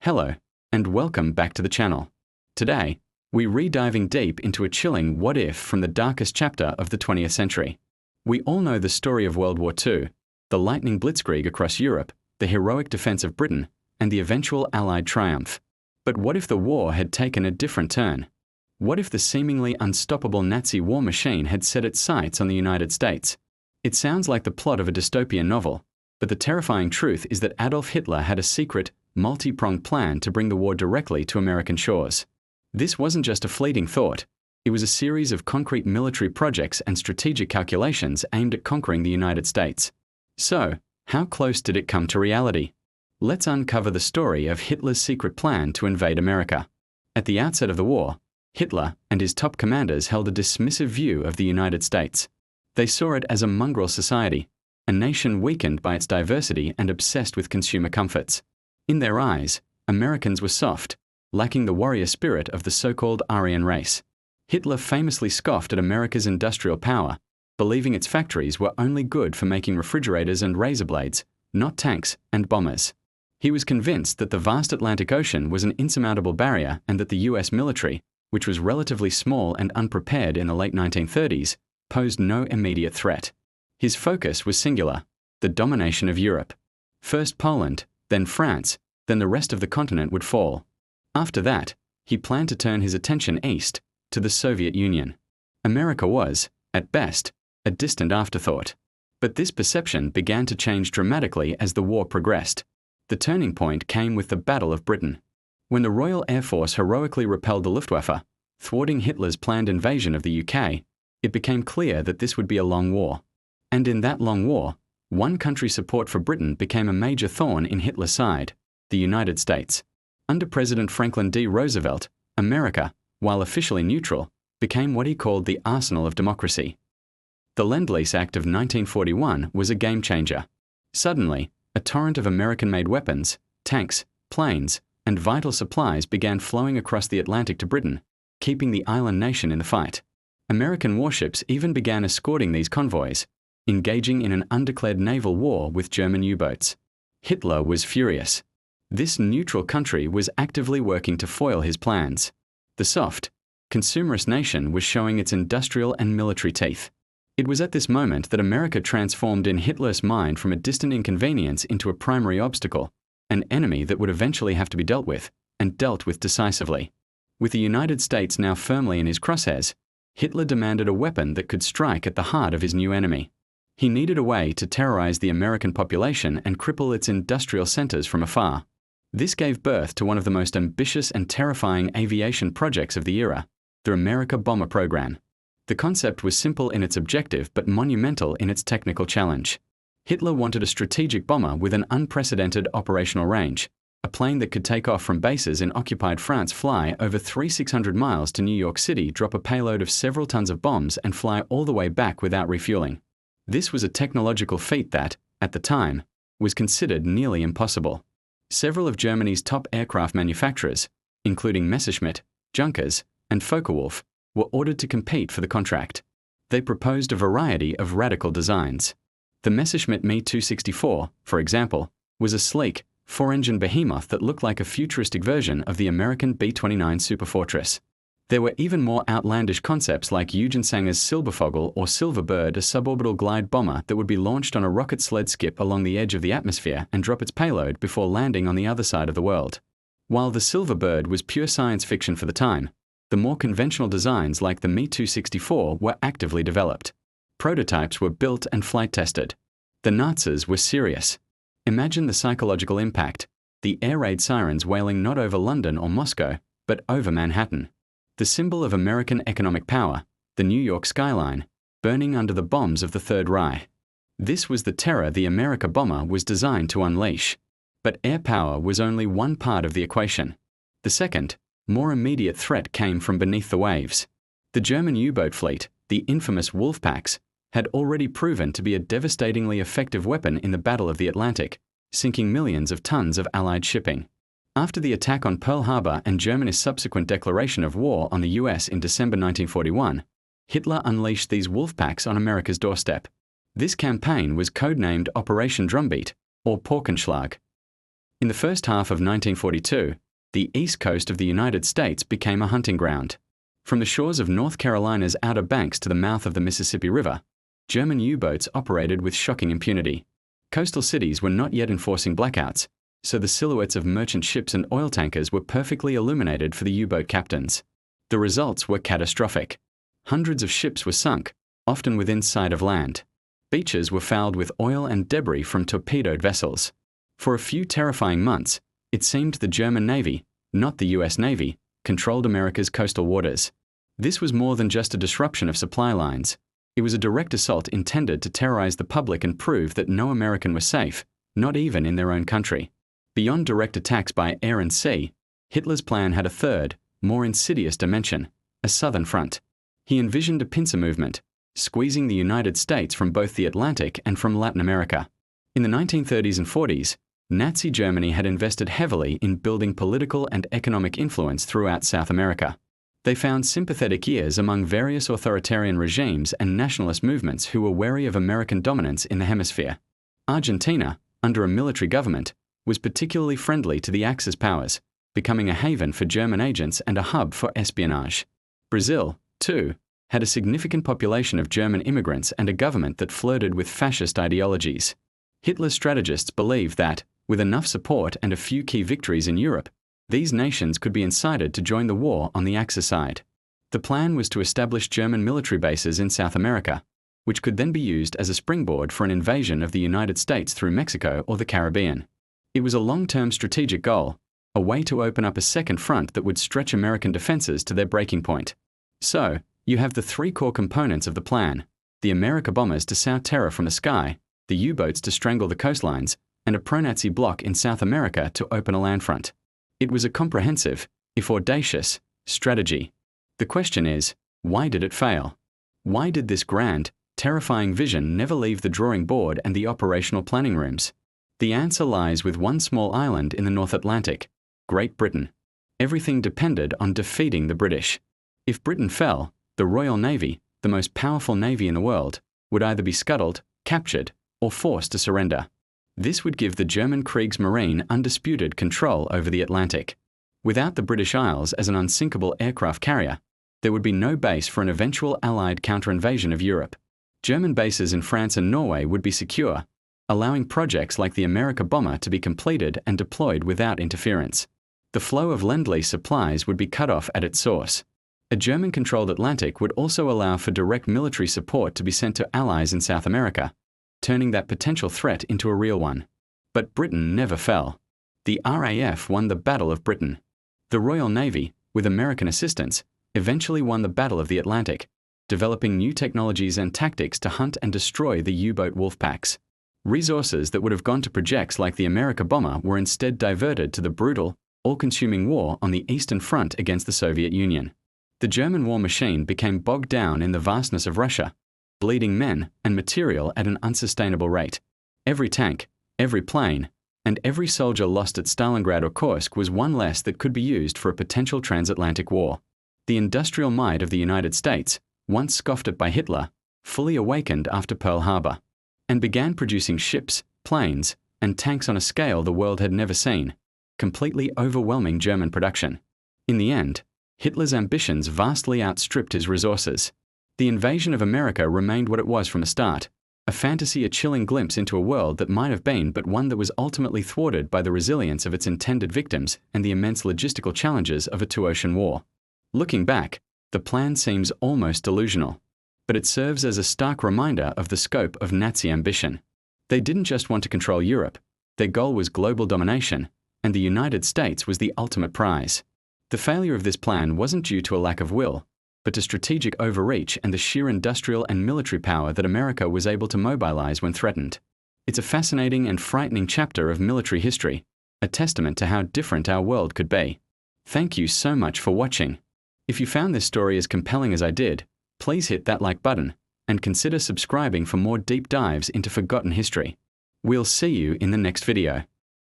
Hello, and welcome back to the channel. Today, we're re-diving deep into a chilling what-if from the darkest chapter of the 20th century. We all know the story of World War II, the lightning blitzkrieg across Europe, the heroic defense of Britain, and the eventual Allied triumph. But what if the war had taken a different turn? What if the seemingly unstoppable Nazi war machine had set its sights on the United States? It sounds like the plot of a dystopian novel, but the terrifying truth is that Adolf Hitler had a secret, multi-pronged plan to bring the war directly to American shores. This wasn't just a fleeting thought. It was a series of concrete military projects and strategic calculations aimed at conquering the United States. So, how close did it come to reality? Let's uncover the story of Hitler's secret plan to invade America. At the outset of the war, Hitler and his top commanders held a dismissive view of the United States. They saw it as a mongrel society, a nation weakened by its diversity and obsessed with consumer comforts. In their eyes, Americans were soft, lacking the warrior spirit of the so-called Aryan race. Hitler famously scoffed at America's industrial power, believing its factories were only good for making refrigerators and razor blades, not tanks and bombers. He was convinced that the vast Atlantic Ocean was an insurmountable barrier and that the US military, which was relatively small and unprepared in the late 1930s, posed no immediate threat. His focus was singular: the domination of Europe. First Poland, then France, then the rest of the continent would fall. After that, he planned to turn his attention east, to the Soviet Union. America was, at best, a distant afterthought. But this perception began to change dramatically as the war progressed. The turning point came with the Battle of Britain. When the Royal Air Force heroically repelled the Luftwaffe, thwarting Hitler's planned invasion of the UK, it became clear that this would be a long war. And in that long war, one country's support for Britain became a major thorn in Hitler's side: the United States. Under President Franklin D. Roosevelt, America, while officially neutral, became what he called the arsenal of democracy. The Lend-Lease Act of 1941 was a game-changer. Suddenly, a torrent of American-made weapons, tanks, planes, and vital supplies began flowing across the Atlantic to Britain, keeping the island nation in the fight. American warships even began escorting these convoys, engaging in an undeclared naval war with German U-boats. Hitler was furious. This neutral country was actively working to foil his plans. The soft, consumerist nation was showing its industrial and military teeth. It was at this moment that America transformed in Hitler's mind from a distant inconvenience into a primary obstacle, an enemy that would eventually have to be dealt with, and dealt with decisively. With the United States now firmly in his crosshairs, Hitler demanded a weapon that could strike at the heart of his new enemy. He needed a way to terrorize the American population and cripple its industrial centers from afar. This gave birth to one of the most ambitious and terrifying aviation projects of the era, the America Bomber Program. The concept was simple in its objective but monumental in its technical challenge. Hitler wanted a strategic bomber with an unprecedented operational range, a plane that could take off from bases in occupied France, fly over 600 miles to New York City, drop a payload of several tons of bombs, and fly all the way back without refueling. This was a technological feat that, at the time, was considered nearly impossible. Several of Germany's top aircraft manufacturers, including Messerschmitt, Junkers, and Focke-Wulf, were ordered to compete for the contract. They proposed a variety of radical designs. The Messerschmitt Me 264, for example, was a sleek, four-engine behemoth that looked like a futuristic version of the American B-29 Superfortress. There were even more outlandish concepts like Eugen Sanger's Silbervogel or Silverbird, a suborbital glide bomber that would be launched on a rocket sled skip along the edge of the atmosphere and drop its payload before landing on the other side of the world. While the Silverbird was pure science fiction for the time, the more conventional designs like the Me 264 were actively developed. Prototypes were built and flight tested. The Nazis were serious. Imagine the psychological impact: the air raid sirens wailing not over London or Moscow, but over Manhattan. The symbol of American economic power, the New York skyline, burning under the bombs of the Third Reich. This was the terror the America bomber was designed to unleash. But air power was only one part of the equation. The second, more immediate threat came from beneath the waves. The German U-boat fleet, the infamous Wolfpacks, had already proven to be a devastatingly effective weapon in the Battle of the Atlantic, sinking millions of tons of Allied shipping. After the attack on Pearl Harbor and Germany's subsequent declaration of war on the US in December 1941, Hitler unleashed these Wolfpacks on America's doorstep. This campaign was codenamed Operation Drumbeat, or Paukenschlag. In the first half of 1942, the east coast of the United States became a hunting ground. From the shores of North Carolina's Outer Banks to the mouth of the Mississippi River, German U-boats operated with shocking impunity. Coastal cities were not yet enforcing blackouts, so the silhouettes of merchant ships and oil tankers were perfectly illuminated for the U-boat captains. The results were catastrophic. Hundreds of ships were sunk, often within sight of land. Beaches were fouled with oil and debris from torpedoed vessels. For a few terrifying months, it seemed the German Navy, not the US Navy, controlled America's coastal waters. This was more than just a disruption of supply lines. It was a direct assault intended to terrorize the public and prove that no American was safe, not even in their own country. Beyond direct attacks by air and sea, Hitler's plan had a third, more insidious dimension, a southern front. He envisioned a pincer movement, squeezing the United States from both the Atlantic and from Latin America. In the 1930s and 40s, Nazi Germany had invested heavily in building political and economic influence throughout South America. They found sympathetic ears among various authoritarian regimes and nationalist movements who were wary of American dominance in the hemisphere. Argentina, under a military government, was particularly friendly to the Axis powers, becoming a haven for German agents and a hub for espionage. Brazil, too, had a significant population of German immigrants and a government that flirted with fascist ideologies. Hitler's strategists believed that, with enough support and a few key victories in Europe, these nations could be incited to join the war on the Axis side. The plan was to establish German military bases in South America, which could then be used as a springboard for an invasion of the United States through Mexico or the Caribbean. It was a long-term strategic goal, a way to open up a second front that would stretch American defenses to their breaking point. So, you have the three core components of the plan: the America bombers to sow terror from the sky, the U-boats to strangle the coastlines, and a pro-Nazi bloc in South America to open a land front. It was a comprehensive, if audacious, strategy. The question is, why did it fail? Why did this grand, terrifying vision never leave the drawing board and the operational planning rooms? The answer lies with one small island in the North Atlantic, Great Britain. Everything depended on defeating the British. If Britain fell, the Royal Navy, the most powerful navy in the world, would either be scuttled, captured, or forced to surrender. This would give the German Kriegsmarine undisputed control over the Atlantic. Without the British Isles as an unsinkable aircraft carrier, there would be no base for an eventual Allied counter-invasion of Europe. German bases in France and Norway would be secure, allowing projects like the America bomber to be completed and deployed without interference. The flow of Lend-Lease supplies would be cut off at its source. A German-controlled Atlantic would also allow for direct military support to be sent to allies in South America, turning that potential threat into a real one. But Britain never fell. The RAF won the Battle of Britain. The Royal Navy, with American assistance, eventually won the Battle of the Atlantic, developing new technologies and tactics to hunt and destroy the U-boat wolf packs. Resources that would have gone to projects like the America bomber were instead diverted to the brutal, all-consuming war on the Eastern Front against the Soviet Union. The German war machine became bogged down in the vastness of Russia, bleeding men and material at an unsustainable rate. Every tank, every plane, and every soldier lost at Stalingrad or Kursk was one less that could be used for a potential transatlantic war. The industrial might of the United States, once scoffed at by Hitler, fully awakened after Pearl Harbor, and began producing ships, planes, and tanks on a scale the world had never seen, completely overwhelming German production. In the end, Hitler's ambitions vastly outstripped his resources. The invasion of America remained what it was from the start, a fantasy, a chilling glimpse into a world that might have been, but one that was ultimately thwarted by the resilience of its intended victims and the immense logistical challenges of a two-ocean war. Looking back, the plan seems almost delusional, but it serves as a stark reminder of the scope of Nazi ambition. They didn't just want to control Europe, their goal was global domination, and the United States was the ultimate prize. The failure of this plan wasn't due to a lack of will, but to strategic overreach and the sheer industrial and military power that America was able to mobilize when threatened. It's a fascinating and frightening chapter of military history, a testament to how different our world could be. Thank you so much for watching. If you found this story as compelling as I did, please hit that like button and consider subscribing for more deep dives into forgotten history. We'll see you in the next video.